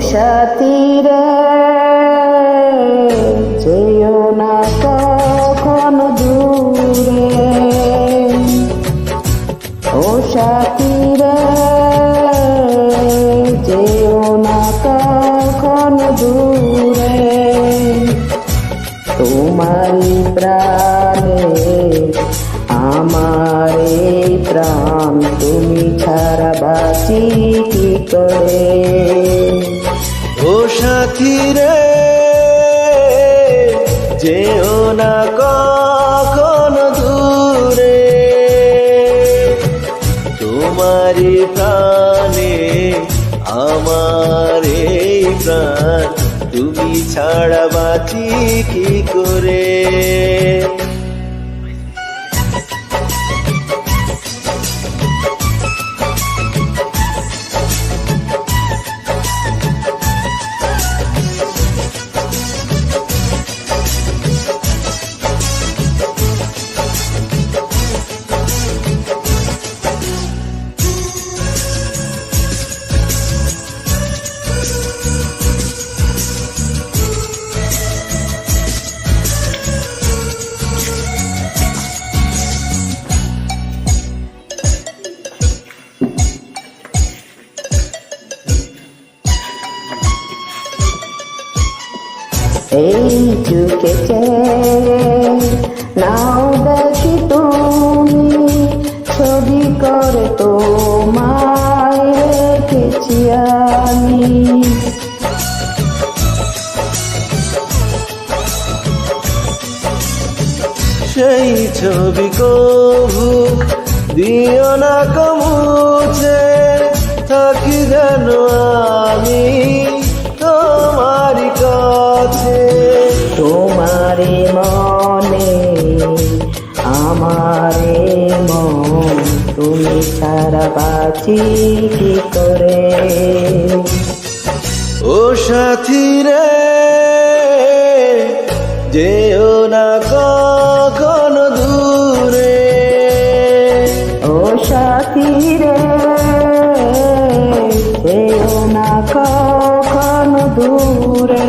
সাথী রে যেও না কখনো দূরে, ও সাথী রে যেও না কখনো দূরে, তোমারই প্রাণে আমার এই প্রাণ, তুমি ছাড়া বাঁচি কি করে। ও সাথী রে যেও না কখনো দূরে, তোমারই প্রাণে আমার এই প্রাণ, তুমি ছাড়া বাঁচি কি করে। এই চুকে নাও দেখি তুমি, ছবি করে তোমায় রেখেছি আমি। সেই ছবি কভু দিও না কমুছে, থাকি যেন আমি তোমারই কাছে। তোমারে মনে আমারে মন, তুমি ছাড়া বাঁচি কি করে। ও সাথী রে যেও না কখনো দূরে, ও সাথী রে যেও না কখনো দূরে।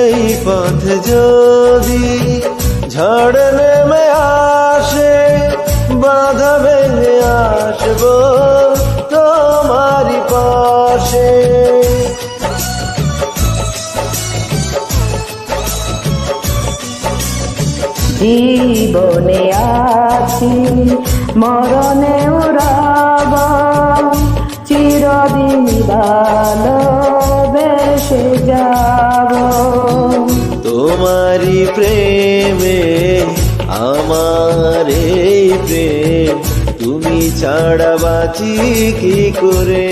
এই পথ যদি ঝড় নেমে আসে, বাধা ভেঙে আসবো তোমারই পাশে। জীবনে আছি মরণে রব, চিরদিন ভালোবেসে যাব। তোমারই প্রেমে আমার এই প্রেম, তুমি ছাড়া বাঁচি কি করে।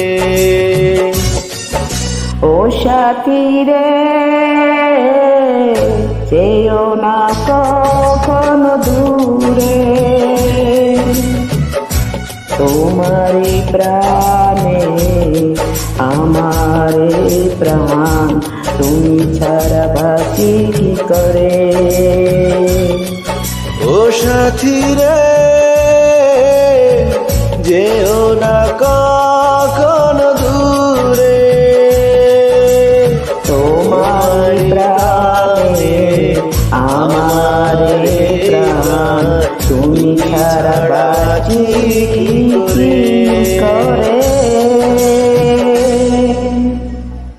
ও সাথী রে যেও না কখনো দূরে, তোমারই প্রাণে আমার এই প্রাণ, তুমি ছাড়া বাঁচি কি করে। ও সাথী রে যেও না কখনো দূরে, তোমার প্রাণে আমার এই প্রাণ, তুমি ছাড়া বাঁচি কি করে।